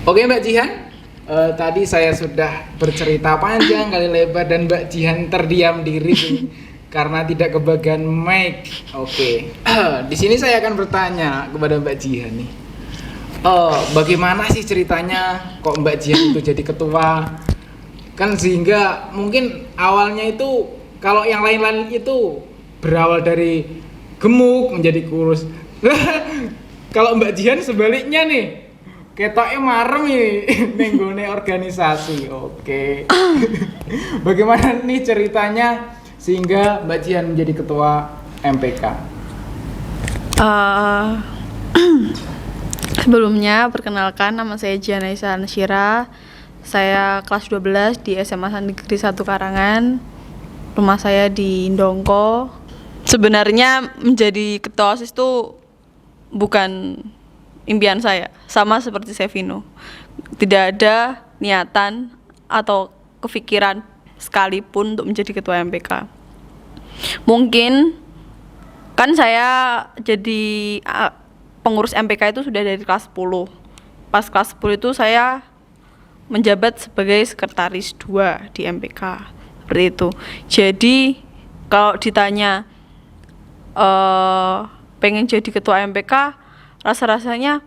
Oke Mbak Jihan, tadi saya sudah bercerita panjang kali lebar dan Mbak Jihan terdiam diri nih, karena tidak kebagian mic. Oke, di sini saya akan bertanya kepada Mbak Jihan nih. Bagaimana sih ceritanya kok Mbak Jihan itu jadi ketua? Kan sehingga mungkin awalnya itu kalau yang lain-lain itu berawal dari gemuk menjadi kurus. Kalau Mbak Jihan sebaliknya nih, ketoknya marem nih nenggone organisasi. Oke. Bagaimana nih ceritanya sehingga Mbak Jihan menjadi ketua MPK? Sebelumnya perkenalkan, nama saya Jihan Aisyah Ansyira. Saya kelas 12 di SMA Negeri 1 Karangan. Rumah saya di Ndongko. Sebenarnya menjadi ketua OSIS itu bukan impian saya, sama seperti Sevino. Tidak ada niatan atau kepikiran sekalipun untuk menjadi ketua MPK. Mungkin kan saya jadi pengurus MPK itu sudah dari kelas 10. Pas kelas 10 itu saya menjabat sebagai sekretaris 2 di MPK. Seperti itu. Jadi kalau ditanya pengen jadi ketua MPK, rasa-rasanya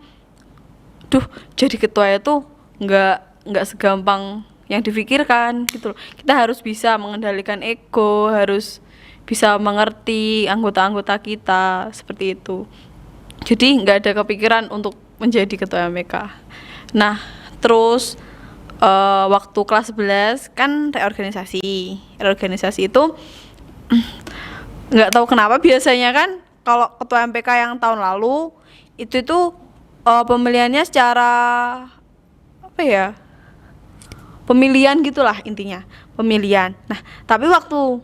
jadi ketua itu nggak segampang yang difikirkan gitu loh. Kita harus bisa mengendalikan ego, harus bisa mengerti anggota-anggota kita, seperti itu. Jadi nggak ada kepikiran untuk menjadi ketua MPK. Nah, terus waktu kelas 11 kan reorganisasi itu nggak tahu kenapa biasanya kan kalau ketua MPK yang tahun lalu itu pemilihannya secara pemilihan gitulah intinya, pemilihan. Nah, tapi waktu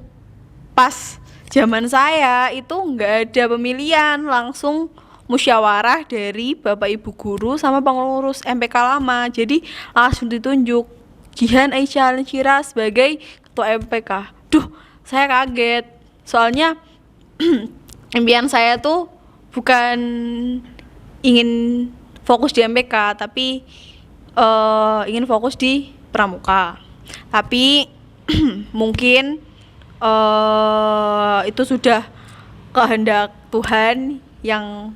pas zaman saya itu nggak ada pemilihan, langsung musyawarah dari Bapak Ibu guru sama pengurus MPK lama. Jadi langsung ditunjuk Jihan Aisyah Ansyira sebagai ketua MPK. Saya kaget. Soalnya impian saya tuh bukan ingin fokus di MPK, tapi ingin fokus di pramuka. Tapi mungkin itu sudah kehendak Tuhan yang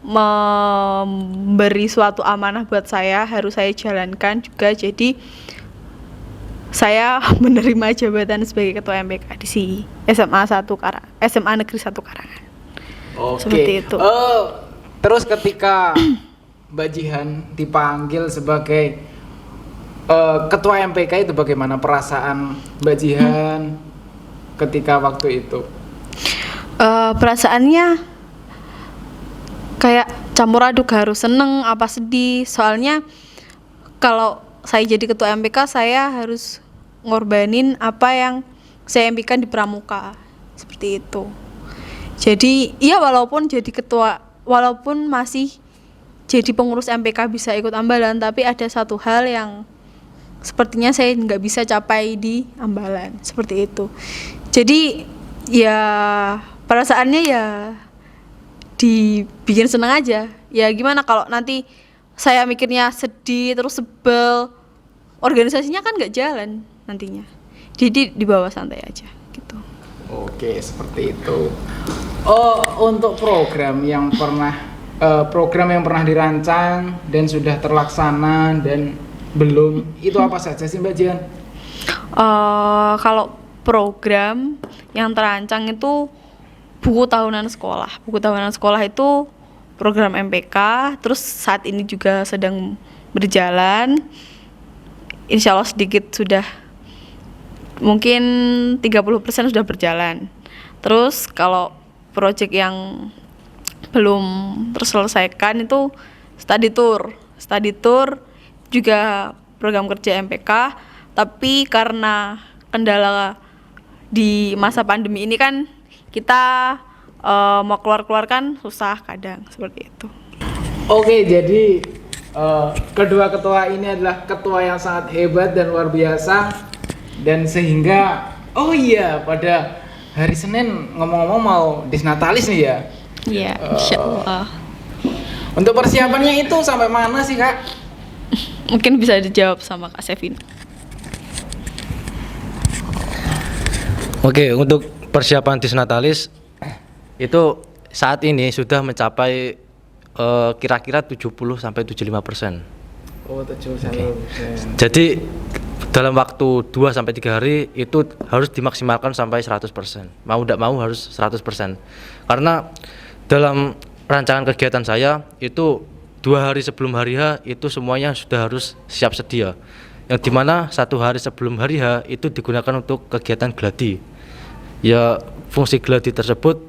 memberi suatu amanah buat saya, harus saya jalankan juga. Jadi saya menerima jabatan sebagai ketua MPK di SMA Negeri 1 Karangan. Oke. Seperti itu. Terus ketika Mbak Jihan dipanggil sebagai ketua MPK itu bagaimana perasaan Mbak Jihan ketika waktu itu? Perasaannya kayak campur aduk, harus seneng apa sedih. Soalnya kalau saya jadi ketua MPK, saya harus ngorbanin apa yang saya impikan di pramuka, seperti itu. Jadi iya, walaupun masih jadi pengurus MPK bisa ikut ambalan, tapi ada satu hal yang sepertinya saya nggak bisa capai di ambalan, seperti itu. Jadi ya perasaannya ya dibikin seneng aja. Ya gimana kalau nanti saya mikirnya sedih terus sebel, organisasinya kan nggak jalan nantinya. Jadi dibawa santai aja gitu. Oke, seperti itu. Untuk program yang pernah dirancang dan sudah terlaksana dan belum, itu apa saja sih Mbak Jihan? Kalau program yang terancang itu buku tahunan sekolah. Buku tahunan sekolah itu program MPK, terus saat ini juga sedang berjalan. Insya Allah sedikit sudah, mungkin 30% sudah berjalan. Terus kalau proyek yang belum terselesaikan itu study tour juga program kerja MPK, tapi karena kendala di masa pandemi ini kan kita mau keluar kan susah kadang, seperti itu. Oke, jadi kedua ketua ini adalah ketua yang sangat hebat dan luar biasa, dan sehingga pada hari Senin ngomong-ngomong mau disnatalis nih ya. Iya, insyaallah. Untuk persiapannya itu sampai mana sih Kak? Mungkin bisa dijawab sama Kak Sevin. Oke, untuk persiapan Disnatalis itu saat ini sudah mencapai kira-kira 70 sampai 75%. Oh, 71%. Jadi dalam waktu 2 sampai 3 hari itu harus dimaksimalkan sampai 100%. Mau tidak mau harus 100%. Karena dalam rancangan kegiatan saya itu 2 hari sebelum hari H itu semuanya sudah harus siap sedia. Yang dimana 1 hari sebelum hari H itu digunakan untuk kegiatan gladi. Ya, fungsi gladi tersebut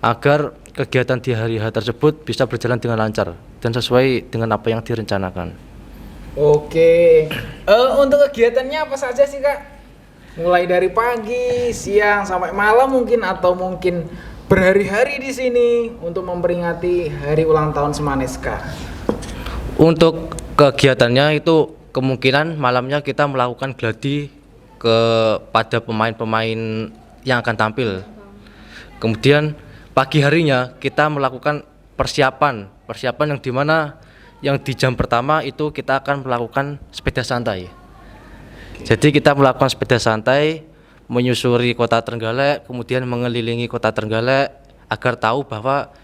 agar kegiatan di hari H tersebut bisa berjalan dengan lancar dan sesuai dengan apa yang direncanakan. Oke. Untuk kegiatannya apa saja sih, Kak? Mulai dari pagi, siang sampai malam mungkin, atau mungkin berhari-hari di sini untuk memperingati hari ulang tahun Semaneska. Untuk kegiatannya itu kemungkinan malamnya kita melakukan gladi kepada pemain-pemain yang akan tampil. Kemudian pagi harinya kita melakukan persiapan yang dimana yang di jam pertama itu kita akan melakukan sepeda santai. Jadi kita melakukan sepeda santai menyusuri kota Trenggalek, kemudian mengelilingi kota Trenggalek agar tahu bahwa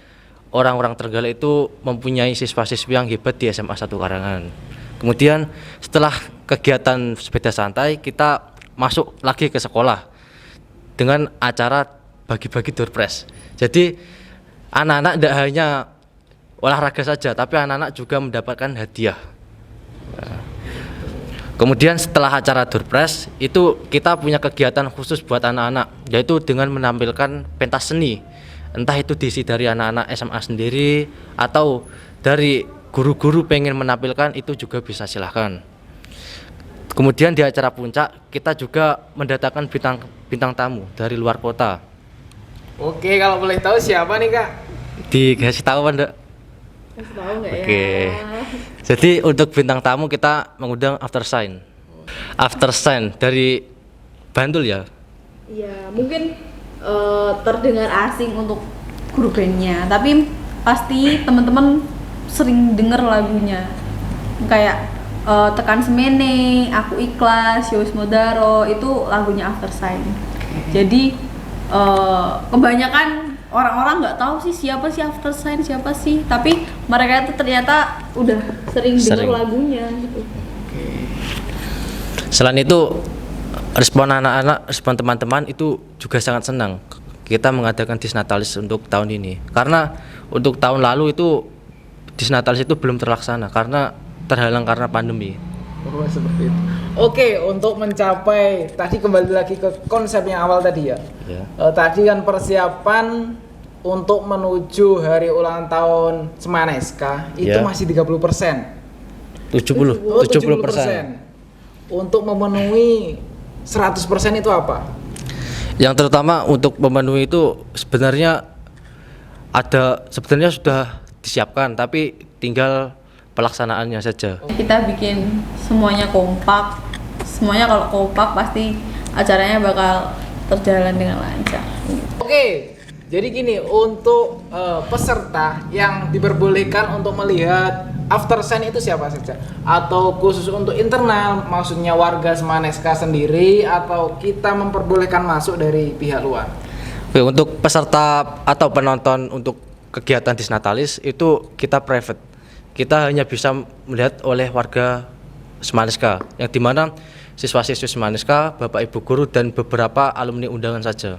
orang-orang Trenggalek itu mempunyai siswa-siswi yang hebat di SMA 1 Karangan. Kemudian setelah kegiatan sepeda santai kita masuk lagi ke sekolah dengan acara bagi-bagi door prize. Jadi anak-anak tidak hanya olahraga saja, tapi anak-anak juga mendapatkan hadiah. Kemudian setelah acara door prize itu kita punya kegiatan khusus buat anak-anak, yaitu dengan menampilkan pentas seni. Entah itu diisi dari anak-anak SMA sendiri atau dari guru-guru pengen menampilkan, itu juga bisa silahkan. Kemudian di acara puncak kita juga mendatangkan bintang tamu dari luar kota. Oke, kalau boleh tahu siapa nih, Kak? Dikasih tahu Anda? Kasih tahu nggak ya? Oke. Jadi untuk bintang tamu kita mengundang After Shine. After Shine dari Bantul ya. Iya, mungkin terdengar asing untuk grup bandnya, tapi pasti teman-teman sering denger lagunya. Kayak Tekan Semene, Aku Ikhlas, Yowis Modaro, itu lagunya After Shine. Jadi kebanyakan orang-orang nggak tahu sih siapa sih After Shine, siapa sih, tapi mereka itu ternyata udah sering denger lagunya gitu. Selain itu respon anak-anak, respon teman-teman itu juga sangat senang kita mengadakan Disnatalis untuk tahun ini, karena untuk tahun lalu itu Disnatalis itu belum terlaksana karena terhalang karena pandemi. Oh, seperti itu. Oke, untuk mencapai tadi kembali lagi ke konsep yang awal tadi ya. Tadi kan persiapan untuk menuju hari ulang tahun Semaneska itu masih 30%. 70%. Untuk memenuhi 100% itu apa? Yang terutama untuk memenuhi itu sebenarnya sudah disiapkan, tapi tinggal pelaksanaannya saja. Kita bikin semuanya kompak. Semuanya kalau kompak pasti acaranya bakal terjalan dengan lancar. Oke, jadi gini, untuk peserta yang diperbolehkan untuk melihat After Shine itu siapa saja? Atau khusus untuk internal, maksudnya warga Semaneska sendiri, atau kita memperbolehkan masuk dari pihak luar? Oke, untuk peserta atau penonton untuk kegiatan Disnatalis itu kita private. Kita hanya bisa melihat oleh warga Semaneska, yang dimana siswa-siswi Semaneska, bapak ibu guru dan beberapa alumni undangan saja.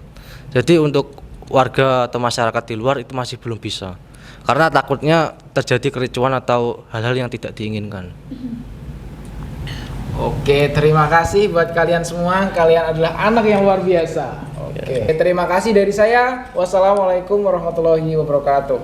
Jadi untuk warga atau masyarakat di luar itu masih belum bisa, karena takutnya terjadi kericuan atau hal-hal yang tidak diinginkan. Oke, terima kasih buat kalian semua. Kalian adalah anak yang luar biasa. Oke, terima kasih dari saya. Wassalamualaikum warahmatullahi wabarakatuh.